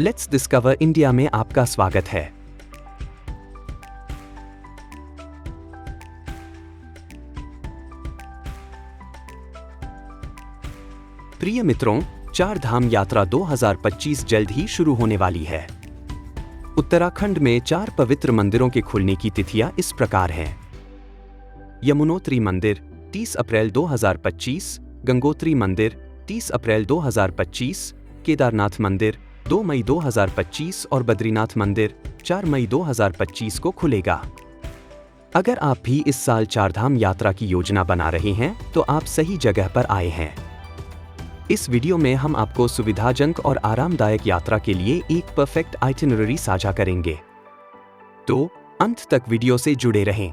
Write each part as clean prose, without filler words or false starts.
Let's discover India में आपका स्वागत है। प्रिय मित्रों, चार धाम यात्रा 2025 जल्द ही शुरू होने वाली है। उत्तराखंड में 4 पवित्र मंदिरों के खुलने की तिथियां इस प्रकार हैं। यमुनोत्री मंदिर 30 अप्रैल 2025, गंगोत्री मंदिर 30 अप्रैल 2025, केदारनाथ मंदिर 2 मई 2025 और बद्रीनाथ मंदिर 4 मई 2025 को खुलेगा। अगर आप भी इस साल चारधाम यात्रा की योजना बना रहे हैं तो आप सही जगह पर आए हैं। इस वीडियो में हम आपको सुविधाजनक और आरामदायक यात्रा के लिए एक परफेक्ट आइटिनरी साझा करेंगे, तो अंत तक वीडियो से जुड़े रहें।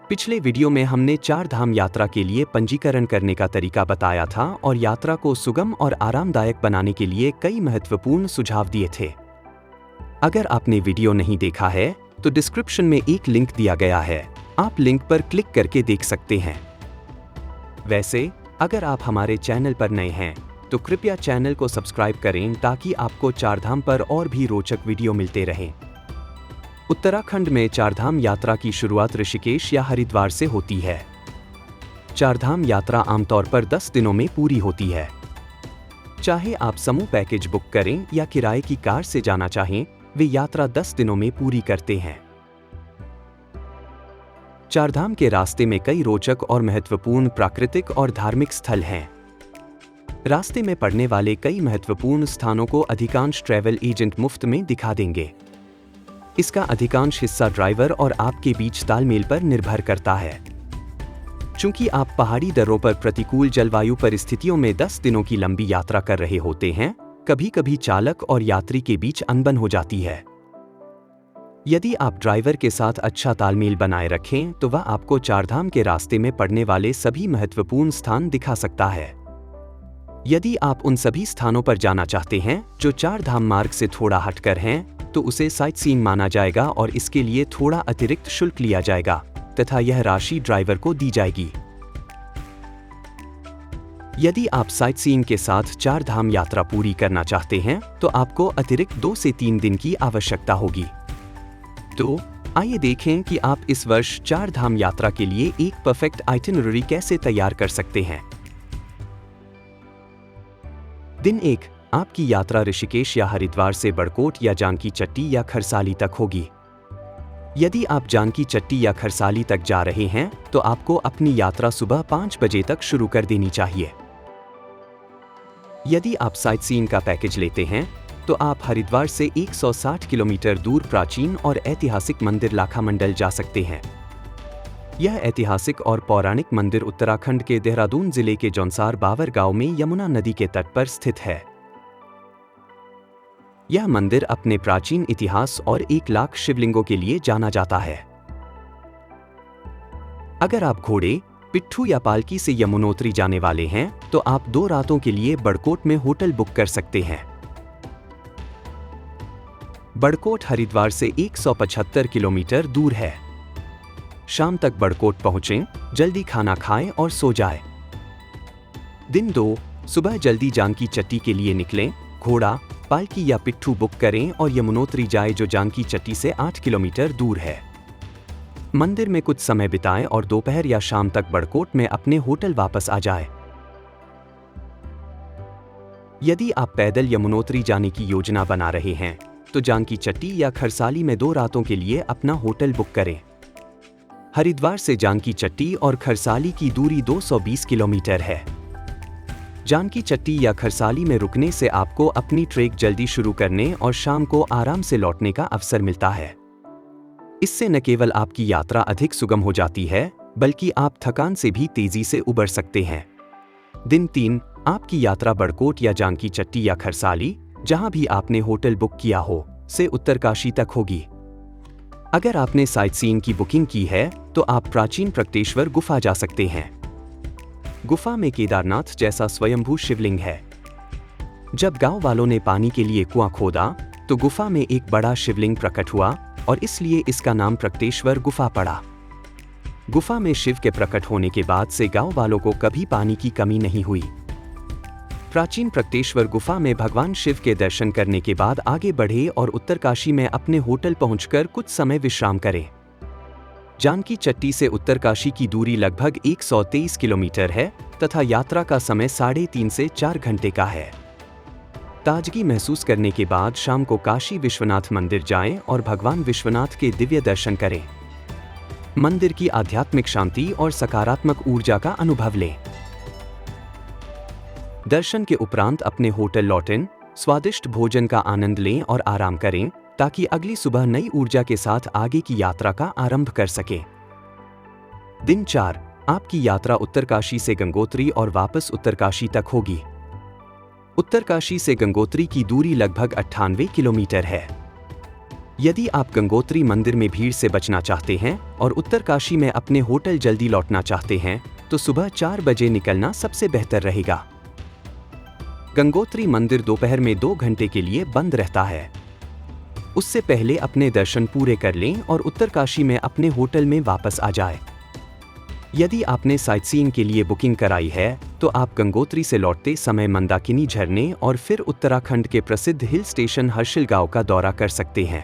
पिछले वीडियो में हमने चार धाम यात्रा के लिए पंजीकरण करने का तरीका बताया था और यात्रा को सुगम और आरामदायक बनाने के लिए कई महत्वपूर्ण सुझाव दिए थे। अगर आपने वीडियो नहीं देखा है तो डिस्क्रिप्शन में एक लिंक दिया गया है, आप लिंक पर क्लिक करके देख सकते हैं। वैसे अगर आप हमारे चैनल पर नए हैं तो कृपया चैनल को सब्सक्राइब करें ताकि आपको चारधाम पर और भी रोचक वीडियो मिलते रहें। उत्तराखंड में चारधाम यात्रा की शुरुआत ऋषिकेश या हरिद्वार से होती है। चारधाम यात्रा आमतौर पर 10 दिनों में पूरी होती है। चाहे आप समूह पैकेज बुक करें या किराए की कार से जाना चाहें, वे यात्रा 10 दिनों में पूरी करते हैं। चारधाम के रास्ते में कई रोचक और महत्वपूर्ण प्राकृतिक और धार्मिक स्थल हैं। रास्ते में पड़ने वाले कई महत्वपूर्ण स्थानों को अधिकांश ट्रैवल एजेंट मुफ्त में दिखा देंगे। इसका अधिकांश हिस्सा ड्राइवर और आपके बीच तालमेल पर निर्भर करता है। चूंकि आप पहाड़ी दर्रों पर प्रतिकूल जलवायु परिस्थितियों में 10 दिनों की लंबी यात्रा कर रहे होते हैं, कभी-कभी चालक और यात्री के बीच अनबन हो जाती है। यदि आप ड्राइवर के साथ अच्छा तालमेल बनाए रखें तो वह आपको चारधाम के रास्ते में पड़ने वाले सभी महत्वपूर्ण स्थान दिखा सकता है। यदि आप उन सभी स्थानों पर जाना चाहते हैं जो चारधाम मार्ग से थोड़ा हटकर हैं, तो उसे साइटसीइंग माना जाएगा और इसके लिए थोड़ा अतिरिक्त शुल्क लिया जाएगा तथा यह राशि ड्राइवर को दी जाएगी। यदि आप साइटसीइंग के साथ चारधाम यात्रा पूरी करना चाहते हैं तो आपको अतिरिक्त 2 से 3 दिन की आवश्यकता होगी। तो आइए देखें कि आप इस वर्ष चारधाम यात्रा के लिए एक परफेक्ट आइटिनरी कैसे तैयार कर सकते हैं। दिन 1, आपकी यात्रा ऋषिकेश या हरिद्वार से बड़कोट या जानकी चट्टी या खरसाली तक होगी। यदि आप जानकी चट्टी या खरसाली तक जा रहे हैं तो आपको अपनी यात्रा सुबह 5 बजे तक शुरू कर देनी चाहिए। यदि आप साइटसीइंग का पैकेज लेते हैं तो आप हरिद्वार से 160 किलोमीटर दूर प्राचीन और ऐतिहासिक मंदिर लाखामंडल जा सकते हैं। यह ऐतिहासिक और पौराणिक मंदिर उत्तराखंड के देहरादून जिले के जौनसार बावर गांव में यमुना नदी के तट पर स्थित है। यह मंदिर अपने प्राचीन इतिहास और 1 लाख शिवलिंगों के लिए जाना जाता है। अगर आप घोड़े, पिट्ठू या पालकी से यमुनोत्री जाने वाले हैं तो आप 2 रातों के लिए बड़कोट में होटल बुक कर सकते हैं। बड़कोट हरिद्वार से 175 किलोमीटर दूर है। शाम तक बड़कोट पहुंचें, जल्दी खाना खाएं और सो जाएं। दिन 2, सुबह जल्दी जानकी चट्टी के लिए निकलें, घोड़ा, पालकी या पिट्ठू बुक करें और यमुनोत्री जाएं जो जानकी चट्टी से 8 किलोमीटर दूर है। मंदिर में कुछ समय बिताएं और दोपहर या शाम तक बड़कोट में अपने होटल वापस आ जाएं। यदि आप पैदल यमुनोत्री जाने की योजना बना रहे हैं तो जानकी चट्टी या खरसाली में 2 रातों के लिए अपना होटल बुक करें। हरिद्वार से जानकी चट्टी और खरसाली की दूरी 220 किलोमीटर है। जानकी चट्टी या खरसाली में रुकने से आपको अपनी ट्रेक जल्दी शुरू करने और शाम को आराम से लौटने का अवसर मिलता है। इससे न केवल आपकी यात्रा अधिक सुगम हो जाती है, बल्कि आप थकान से भी तेजी से उबर सकते हैं। दिन 3, आपकी यात्रा बड़कोट या जानकी चट्टी या खरसाली, जहां भी आपने होटल बुक किया हो, से उत्तरकाशी तक होगी। अगर आपने साइटसीइंग की बुकिंग की है तो आप प्राचीन प्रकटेश्वर गुफा जा सकते हैं। गुफा में केदारनाथ जैसा स्वयंभू शिवलिंग है। जब गांव वालों ने पानी के लिए कुआं खोदा तो गुफा में एक बड़ा शिवलिंग प्रकट हुआ और इसलिए इसका नाम प्रकटेश्वर गुफा पड़ा। गुफा में शिव के प्रकट होने के बाद से गांव वालों को कभी पानी की कमी नहीं हुई। प्राचीन प्रकटेश्वर गुफा में भगवान शिव के दर्शन करने के बाद आगे बढ़े और उत्तरकाशी में अपने होटल पहुंचकर कुछ समय विश्राम करें। जानकी चट्टी से उत्तरकाशी की दूरी लगभग 123 किलोमीटर है तथा यात्रा का समय 3.5 से 4 घंटे का है। ताजगी महसूस करने के बाद शाम को काशी विश्वनाथ मंदिर जाएं और भगवान विश्वनाथ के दिव्य दर्शन करें। मंदिर की आध्यात्मिक शांति और सकारात्मक ऊर्जा का अनुभव लें। दर्शन के उपरांत अपने होटल लौटें, स्वादिष्ट भोजन का आनंद लें और आराम करें ताकि अगली सुबह नई ऊर्जा के साथ आगे की यात्रा का आरंभ कर सकें। दिन 4, आपकी यात्रा उत्तरकाशी से गंगोत्री और वापस उत्तरकाशी तक होगी। उत्तरकाशी से गंगोत्री की दूरी लगभग 98 किलोमीटर है। यदि आप गंगोत्री मंदिर में भीड़ से बचना चाहते हैं और उत्तरकाशी में अपने होटल जल्दी लौटना चाहते हैं तो सुबह 4 बजे निकलना सबसे बेहतर रहेगा। गंगोत्री मंदिर दोपहर में 2 घंटे के लिए बंद रहता है। उससे पहले अपने दर्शन पूरे कर लें और उत्तरकाशी में अपने होटल में वापस आ जाएं। यदि आपने साइटसीइंग के लिए बुकिंग कराई है तो आप गंगोत्री से लौटते समय मंदाकिनी झरने और फिर उत्तराखंड के प्रसिद्ध हिल स्टेशन हर्षिलगांव का दौरा कर सकते हैं।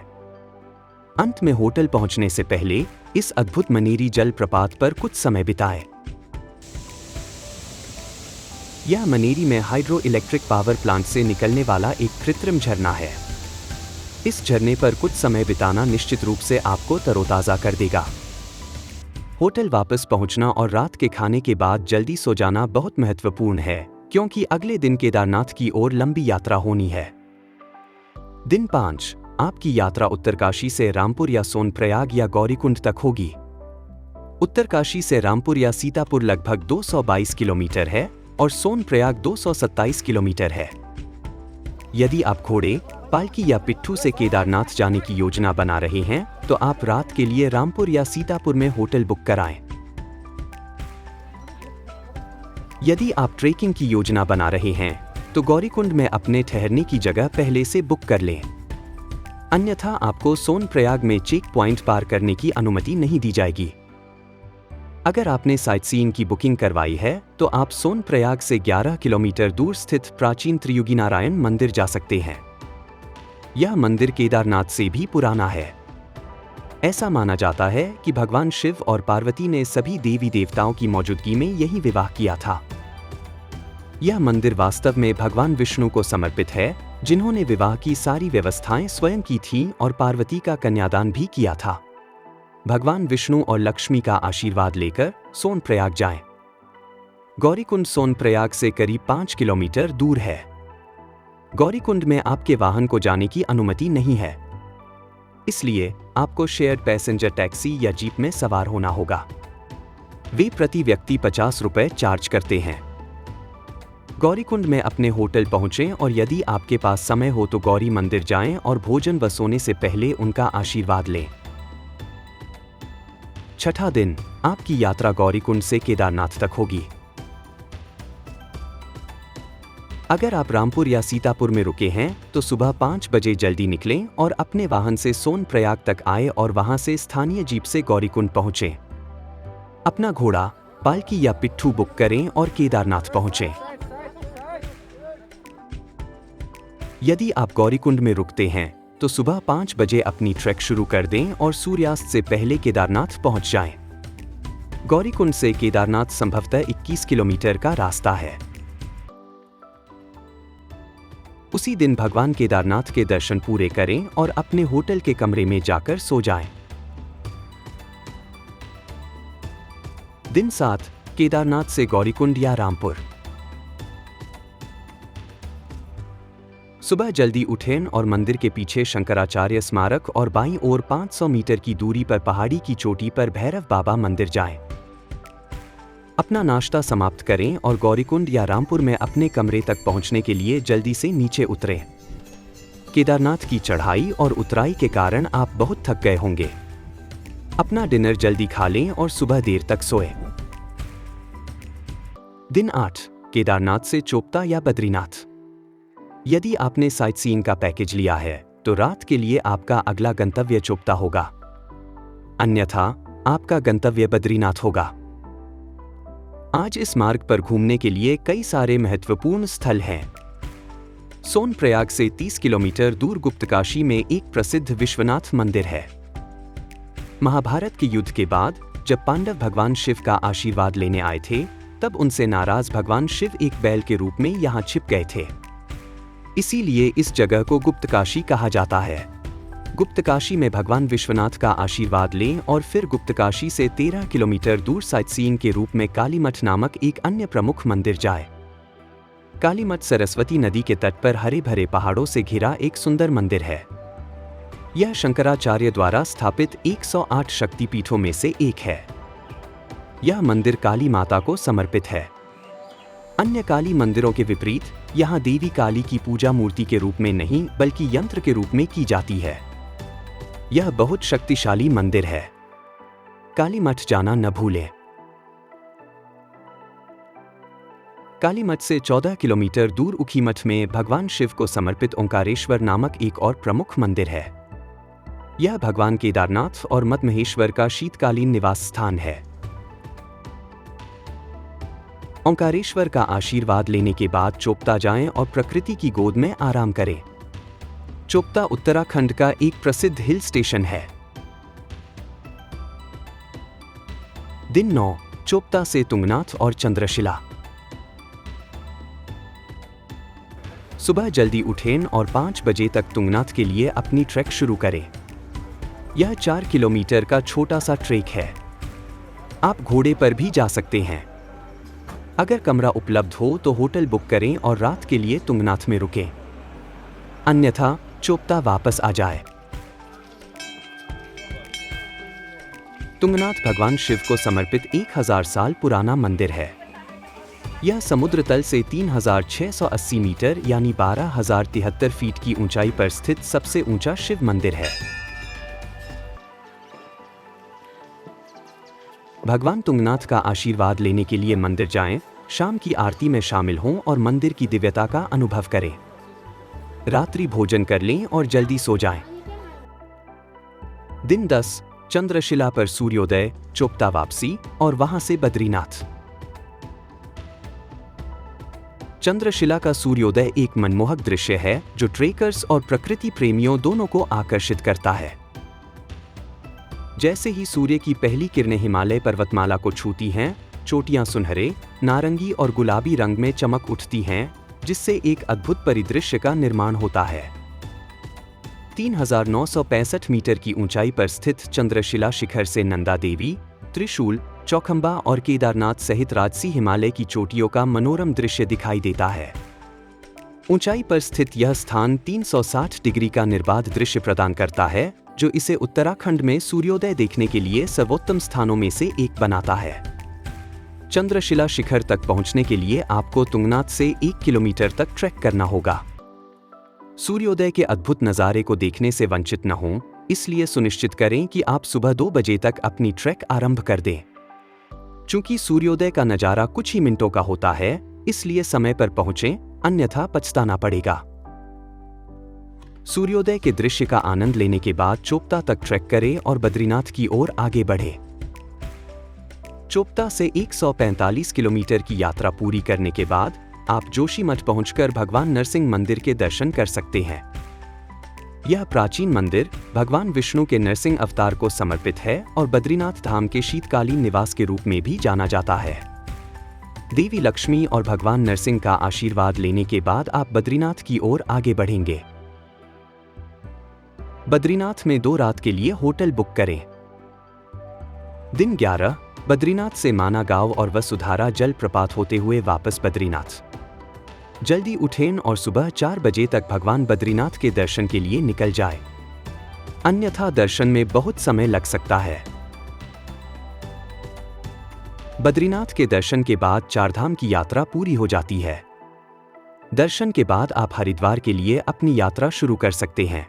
अंत में होटल पहुंचने से पहले इस अद्भुत मनेरी जलप्रपात पर कुछ समय बिताएं। यह मनेरी में हाइड्रो इलेक्ट्रिक पावर प्लांट से निकलने वाला एक कृत्रिम झरना है। इस झरने पर कुछ समय बिताना निश्चित रूप से आपको तरोताजा कर देगा। होटल वापस पहुंचना और रात के खाने के बाद जल्दी सो जाना बहुत महत्वपूर्ण है क्योंकि अगले दिन केदारनाथ की ओर लंबी यात्रा होनी है। दिन 5, आपकी यात्रा उत्तरकाशी से रामपुर या सोनप्रयाग या गौरीकुंड तक होगी। उत्तरकाशी से रामपुर या सीतापुर लगभग 222 किलोमीटर है और सोनप्रयाग 227 किलोमीटर है। यदि आप घोड़े, पालकी या पिट्ठू से केदारनाथ जाने की योजना बना रहे हैं तो आप रात के लिए रामपुर या सीतापुर में होटल बुक कराएं। यदि आप ट्रेकिंग की योजना बना रहे हैं तो गौरीकुंड में अपने ठहरने की जगह पहले से बुक कर लें। अन्यथा आपको सोनप्रयाग में चेक पॉइंट पार करने की अनुमति नहीं दी जाएगी। अगर आपने साइटसीइंग की बुकिंग करवाई है तो आप सोनप्रयाग से 11 किलोमीटर दूर स्थित प्राचीन त्रियुगी नारायण मंदिर जा सकते हैं। यह मंदिर केदारनाथ से भी पुराना है। ऐसा माना जाता है कि भगवान शिव और पार्वती ने सभी देवी देवताओं की मौजूदगी में यही विवाह किया था। यह मंदिर वास्तव में भगवान विष्णु को समर्पित है, जिन्होंने विवाह की सारी व्यवस्थाएं स्वयं की थीं और पार्वती का कन्यादान भी किया था। भगवान विष्णु और लक्ष्मी का आशीर्वाद लेकर सोनप्रयाग जाएं। गौरीकुंड सोनप्रयाग से करीब 5 किलोमीटर दूर है। गौरीकुंड में आपके वाहन को जाने की अनुमति नहीं है, इसलिए आपको शेयर्ड पैसेंजर टैक्सी या जीप में सवार होना होगा। वे प्रति व्यक्ति 50 रुपये चार्ज करते हैं। गौरीकुंड में अपने होटल पहुंचें और यदि आपके पास समय हो तो गौरी मंदिर जाएं और भोजन व सोने से पहले उनका आशीर्वाद लें। 6ठा दिन, आपकी यात्रा गौरीकुंड से केदारनाथ तक होगी। अगर आप रामपुर या सीतापुर में रुके हैं तो सुबह 5 बजे जल्दी निकलें और अपने वाहन से सोनप्रयाग तक आए और वहां से स्थानीय जीप से गौरीकुंड पहुंचें। अपना घोड़ा, पालकी या पिट्ठू बुक करें और केदारनाथ पहुंचें। यदि आप गौरीकुंड में रुकते हैं तो सुबह 5 बजे अपनी ट्रैक शुरू कर दें और सूर्यास्त से पहले केदारनाथ पहुंच जाएं। गौरीकुंड से केदारनाथ संभवतः 21 किलोमीटर का रास्ता है। उसी दिन भगवान केदारनाथ के दर्शन पूरे करें और अपने होटल के कमरे में जाकर सो जाएं। दिन 7, केदारनाथ से गौरीकुंड या रामपुर। सुबह जल्दी उठें और मंदिर के पीछे शंकराचार्य स्मारक और बाईं ओर 500 मीटर की दूरी पर पहाड़ी की चोटी पर भैरव बाबा मंदिर जाएं। अपना नाश्ता समाप्त करें और गौरीकुंड या रामपुर में अपने कमरे तक पहुंचने के लिए जल्दी से नीचे उतरें। केदारनाथ की चढ़ाई और उतराई के कारण आप बहुत थक गए होंगे। अपना डिनर जल्दी खा लें और सुबह देर तक सोएं। दिन 8, केदारनाथ से चोपता या बद्रीनाथ। यदि आपने साइटसीइंग का पैकेज लिया है तो रात के लिए आपका अगला गंतव्य चोपता होगा, अन्यथा आपका गंतव्य बद्रीनाथ होगा। आज इस मार्ग पर घूमने के लिए कई सारे महत्वपूर्ण स्थल हैं। सोनप्रयाग से 30 किलोमीटर दूर गुप्तकाशी में एक प्रसिद्ध विश्वनाथ मंदिर है। महाभारत के युद्ध के बाद जब पांडव भगवान शिव का आशीर्वाद लेने आए थे, तब उनसे नाराज भगवान शिव एक बैल के रूप में यहाँ छिप गए थे। इसीलिए इस जगह को गुप्तकाशी कहा जाता है। गुप्तकाशी में भगवान विश्वनाथ का आशीर्वाद लें और फिर गुप्तकाशी से 13 किलोमीटर दूर साइटसीइंग के रूप में कालीमठ नामक एक अन्य प्रमुख मंदिर जाए। कालीमठ सरस्वती नदी के तट पर हरे भरे पहाड़ों से घिरा एक सुंदर मंदिर है। यह शंकराचार्य द्वारा स्थापित 108 शक्तिपीठों में से एक है। यह मंदिर काली माता को समर्पित है। अन्य काली मंदिरों के विपरीत यहाँ देवी काली की पूजा मूर्ति के रूप में नहीं बल्कि यंत्र के रूप में की जाती है। यह बहुत शक्तिशाली मंदिर है। कालीमठ जाना न भूलें। कालीमठ से 14 किलोमीटर दूर ऊखीमठ में भगवान शिव को समर्पित ओंकारेश्वर नामक एक और प्रमुख मंदिर है। यह भगवान केदारनाथ और मद्महेश्वर का शीतकालीन निवास स्थान है। ओंकारेश्वर का आशीर्वाद लेने के बाद चोपता जाएं और प्रकृति की गोद में आराम करें। चोपता उत्तराखंड का एक प्रसिद्ध हिल स्टेशन है। दिन 9, चोपता से तुंगनाथ और चंद्रशिला। सुबह जल्दी उठें और 5 बजे तक तुंगनाथ के लिए अपनी ट्रैक शुरू करें। यह 4 किलोमीटर का छोटा सा ट्रेक है। आप घोड़े पर भी जा सकते हैं। अगर कमरा उपलब्ध हो तो होटल बुक करें और रात के लिए तुंगनाथ में रुकें। अन्यथा चोपता वापस आ जाए। तुंगनाथ भगवान शिव को समर्पित 1000 साल पुराना मंदिर है। यह समुद्र तल से 3680 मीटर यानी 12073 फीट की ऊंचाई पर स्थित सबसे ऊंचा शिव मंदिर है। भगवान तुंगनाथ का आशीर्वाद लेने के लिए मंदिर जाएं, शाम की आरती में शामिल हों और मंदिर की दिव्यता का अनुभव करें। रात्रि भोजन कर लें और जल्दी सो जाएं। दिन 10, चंद्रशिला पर सूर्योदय, चोपता वापसी और वहां से बद्रीनाथ। चंद्रशिला का सूर्योदय एक मनमोहक दृश्य है जो ट्रेकर्स और प्रकृति प्रेमियों दोनों को आकर्षित करता है। जैसे ही सूर्य की पहली किरणें हिमालय पर्वतमाला को छूती हैं, चोटियां सुनहरे, नारंगी और गुलाबी रंग में चमक उठती हैं, जिससे एक अद्भुत परिदृश्य का निर्माण होता है। 3965 मीटर की ऊंचाई पर स्थित चंद्रशिला शिखर से नंदा देवी, त्रिशूल, चौखंबा और केदारनाथ सहित राजसी हिमालय की चोटियों का मनोरम दृश्य दिखाई देता है। ऊंचाई पर स्थित यह स्थान 360 डिग्री का निर्बाध दृश्य प्रदान करता है, जो इसे उत्तराखंड में सूर्योदय देखने के लिए सर्वोत्तम स्थानों में से एक बनाता है। चंद्रशिला शिखर तक पहुंचने के लिए आपको तुंगनाथ से 1 किलोमीटर तक ट्रैक करना होगा। सूर्योदय के अद्भुत नज़ारे को देखने से वंचित न हों, इसलिए सुनिश्चित करें कि आप सुबह 2 बजे तक अपनी ट्रैक आरंभ कर दें। चूंकि सूर्योदय का नज़ारा कुछ ही मिनटों का होता है, इसलिए समय पर पहुंचें, अन्यथा पछताना पड़ेगा। सूर्योदय के दृश्य का आनंद लेने के बाद चोपता तक ट्रैक करें और बद्रीनाथ की ओर आगे बढ़ें। चोपता से 145 किलोमीटर की यात्रा पूरी करने के बाद आप जोशीमठ पहुंचकर भगवान नरसिंह मंदिर के दर्शन कर सकते हैं। यह प्राचीन मंदिर भगवान विष्णु के नरसिंह अवतार को समर्पित है और बद्रीनाथ धाम के शीतकालीन निवास के रूप में भी जाना जाता है। देवी लक्ष्मी और भगवान नरसिंह का आशीर्वाद लेने के बाद आप बद्रीनाथ की ओर आगे बढ़ेंगे। बद्रीनाथ में 2 रात के लिए होटल बुक करें। दिन 11, बद्रीनाथ से माना गांव और वसुधारा जलप्रपात होते हुए वापस बद्रीनाथ। जल्दी उठें और सुबह 4 बजे तक भगवान बद्रीनाथ के दर्शन के लिए निकल जाएं। अन्यथा दर्शन में बहुत समय लग सकता है। बद्रीनाथ के दर्शन के बाद चारधाम की यात्रा पूरी हो जाती है। दर्शन के बाद आप हरिद्वार के लिए अपनी यात्रा शुरू कर सकते हैं।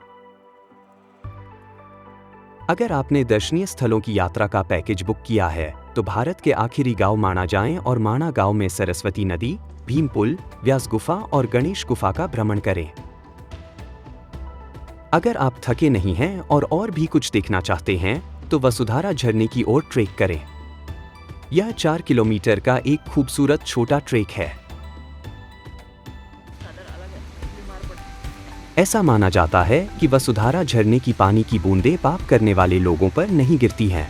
अगर आपने दर्शनीय स्थलों की यात्रा का पैकेज बुक किया है, तो भारत के आखिरी गांव माणा जाएं और माणा गांव में सरस्वती नदी, भीम पुल, व्यास गुफा और गणेश गुफा का भ्रमण करें। अगर आप थके नहीं हैं और भी कुछ देखना चाहते हैं, तो वसुधारा झरने की ओर ट्रेक करें। यह 4 किलोमीटर का एक खूबसूरत छोटा ट्रेक है। ऐसा माना जाता है कि वसुधारा झरने की पानी की बूंदें पाप करने वाले लोगों पर नहीं गिरती हैं।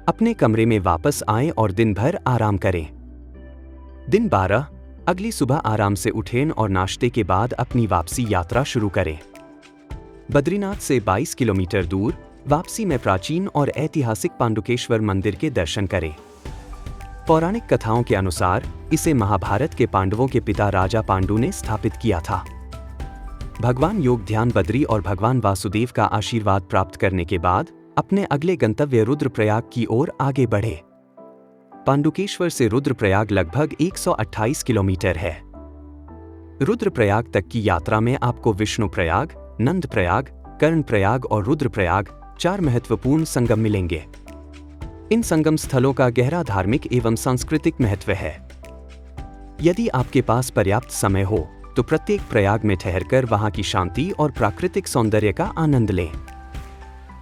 अपने कमरे में वापस आएं और दिन भर आराम करें। दिन 12, अगली सुबह आराम से उठें और नाश्ते के बाद अपनी वापसी यात्रा शुरू करें। बद्रीनाथ से 22 किलोमीटर दूर वापसी में प्राचीन और ऐतिहासिक पांडुकेश्वर मंदिर के दर्शन करें। पौराणिक कथाओं के अनुसार इसे महाभारत के पांडवों के पिता राजा पांडु ने स्थापित किया था। भगवान योग ध्यान बद्री और भगवान वासुदेव का आशीर्वाद प्राप्त करने के बाद अपने अगले गंतव्य रुद्रप्रयाग की ओर आगे बढ़े। पांडुकेश्वर से रुद्रप्रयाग लगभग 128 किलोमीटर है। रुद्रप्रयाग तक की यात्रा में आपको विष्णुप्रयाग, नंदप्रयाग, कर्णप्रयाग और रुद्रप्रयाग 4 महत्वपूर्ण संगम मिलेंगे। इन संगम स्थलों का गहरा धार्मिक एवं सांस्कृतिक महत्व है। यदि आपके पास पर्याप्त समय हो तो प्रत्येक प्रयाग में ठहरकर वहां की शांति और प्राकृतिक सौंदर्य का आनंद लें।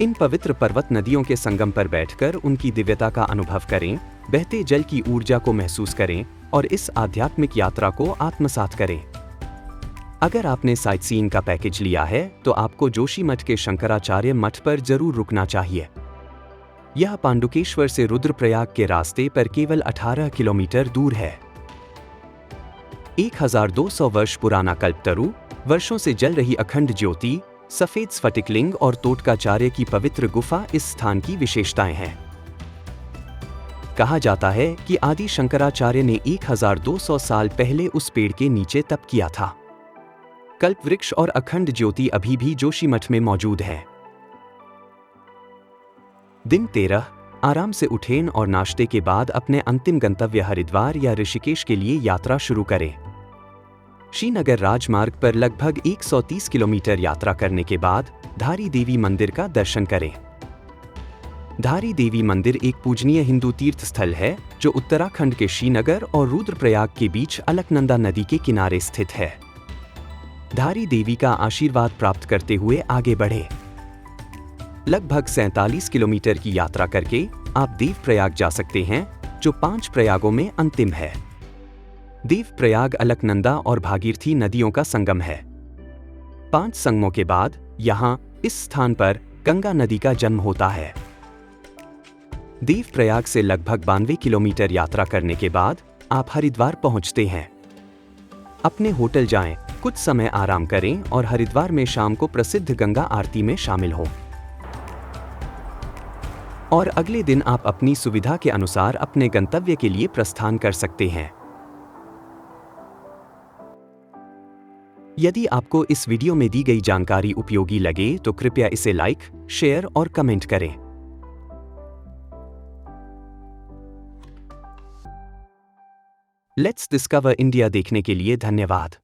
इन पवित्र पर्वत नदियों के संगम पर बैठकर उनकी दिव्यता का अनुभव करें, बहते जल की ऊर्जा को महसूस करें और इस आध्यात्मिक यात्रा को आत्मसात करें। अगर आपने साइटसीइंग का पैकेज लिया है तो आपको जोशीमठ के शंकराचार्य मठ पर जरूर रुकना चाहिए। यह पांडुकेश्वर से रुद्रप्रयाग के रास्ते पर केवल 18 किलोमीटर दूर है। 1200 वर्ष पुराना कल्पतरु, वर्षों से जल रही अखंड ज्योति, सफेद स्फटिकलिंग और तोटकाचार्य की पवित्र गुफा इस स्थान की विशेषताएं हैं। कहा जाता है कि आदि शंकराचार्य ने 1200 साल पहले उस पेड़ के नीचे तप किया था। कल्प वृक्ष और अखंड ज्योति अभी भी जोशीमठ में मौजूद है। दिन 13, आराम से उठें और नाश्ते के बाद अपने अंतिम गंतव्य हरिद्वार या ऋषिकेश के लिए यात्रा शुरू करें। श्रीनगर राजमार्ग पर लगभग 130 किलोमीटर यात्रा करने के बाद धारी देवी मंदिर का दर्शन करें। धारी देवी मंदिर एक पूजनीय हिंदू तीर्थ स्थल है जो उत्तराखंड के श्रीनगर और रुद्रप्रयाग के बीच अलकनंदा नदी के किनारे स्थित है। धारी देवी का आशीर्वाद प्राप्त करते हुए आगे बढ़े। लगभग 47 किलोमीटर की यात्रा करके आप देवप्रयाग जा सकते हैं, जो 5 प्रयागों में अंतिम है। देवप्रयाग अलकनंदा और भागीरथी नदियों का संगम है। 5 संगमों के बाद यहाँ इस स्थान पर गंगा नदी का जन्म होता है। देवप्रयाग से लगभग 92 किलोमीटर यात्रा करने के बाद आप हरिद्वार पहुंचते हैं। अपने होटल जाएं, कुछ समय आराम करें और हरिद्वार में शाम को प्रसिद्ध गंगा आरती में शामिल हों। और अगले दिन आप अपनी सुविधा के अनुसार अपने गंतव्य के लिए प्रस्थान कर सकते हैं। यदि आपको इस वीडियो में दी गई जानकारी उपयोगी लगे तो कृपया इसे लाइक, शेयर और कमेंट करें। लेट्स डिस्कवर इंडिया देखने के लिए धन्यवाद।